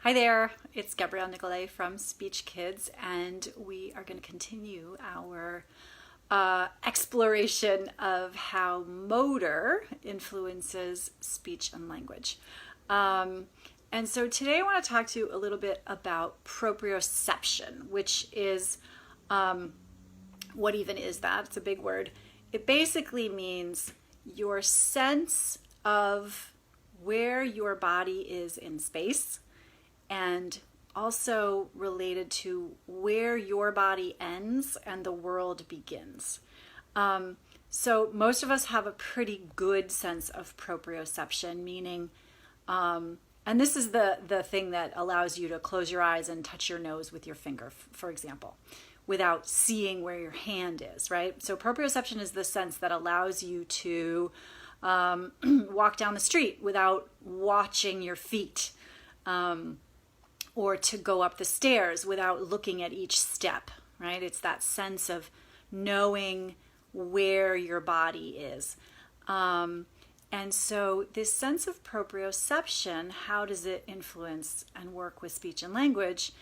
Hi there, it's Gabrielle Nicolay from SpeechKids, and we are going to continue our exploration of how motor influences speech and language. And so today I want to talk to you a little bit about proprioception, which is, what even is that? It's a big word. It basically means your sense of where your body is in space, and also related to where your body ends and the world begins. So most of us have a pretty good sense of proprioception, meaning, and this is the thing that allows you to close your eyes and touch your nose with your finger, for example, without seeing where your hand is, right? So proprioception is the sense that allows you to walk down the street without watching your feet. Or to go up the stairs without looking at each step, right? It's that sense of knowing where your body is. And so this sense of proprioception, how does it influence and work with speech and language?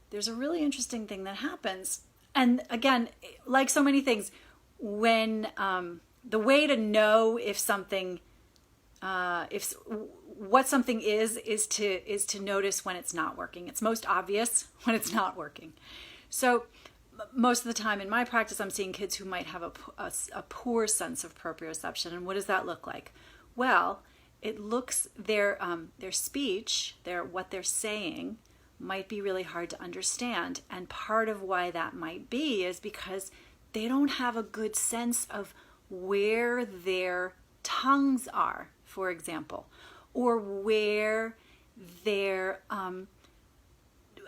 There's a really interesting thing that happens. And again, like so many things, when the way to know if something what something is to notice when it's not working. It's most obvious when it's not working. So most of the time in my practice, I'm seeing kids who might have a poor sense of proprioception. And what does that look like? Well, it looks their speech, what they're saying might be really hard to understand. And part of why that might be is because they don't have a good sense of where their tongues are, for example, or where their,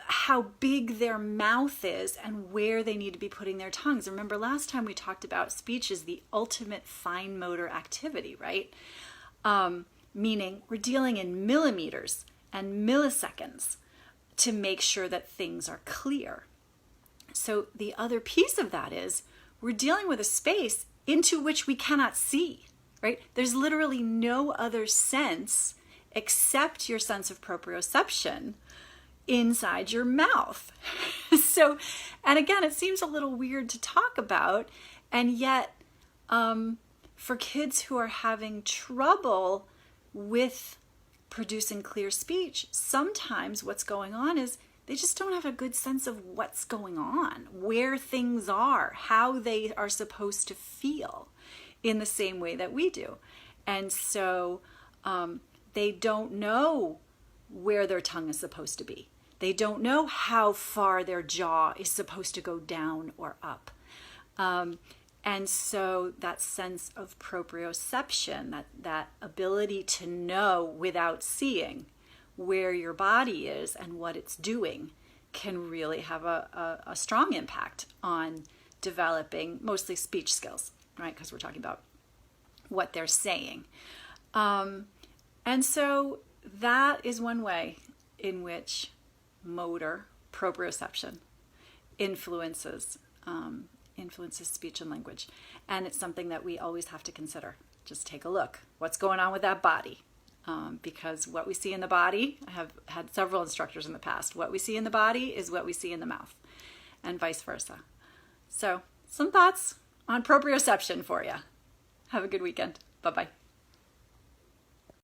how big their mouth is and where they need to be putting their tongues. Remember last time we talked about speech is the ultimate fine motor activity, right? Meaning we're dealing in millimeters and milliseconds to make sure that things are clear. So the other piece of that is we're dealing with a space into which we cannot see, right? There's literally no other sense except your sense of proprioception inside your mouth. So, and again, it seems a little weird to talk about, and yet for kids who are having trouble with producing clear speech, sometimes what's going on is they just don't have a good sense of what's going on, where things are, how they are supposed to feel in the same way that we do. And so they don't know where their tongue is supposed to be. They don't know how far their jaw is supposed to go down or up. And so that sense of proprioception, that ability to know without seeing where your body is and what it's doing, can really have a strong impact on developing mostly speech skills, right? Because we're talking about what they're saying. And so that is one way in which motor proprioception influences speech and language. And it's something that we always have to consider. Just take a look. What's going on with that body? Because what we see in the body, I have had several instructors in the past, what we see in the body is what we see in the mouth, and vice versa. So some thoughts on proprioception for you. Have a good weekend. Bye-bye.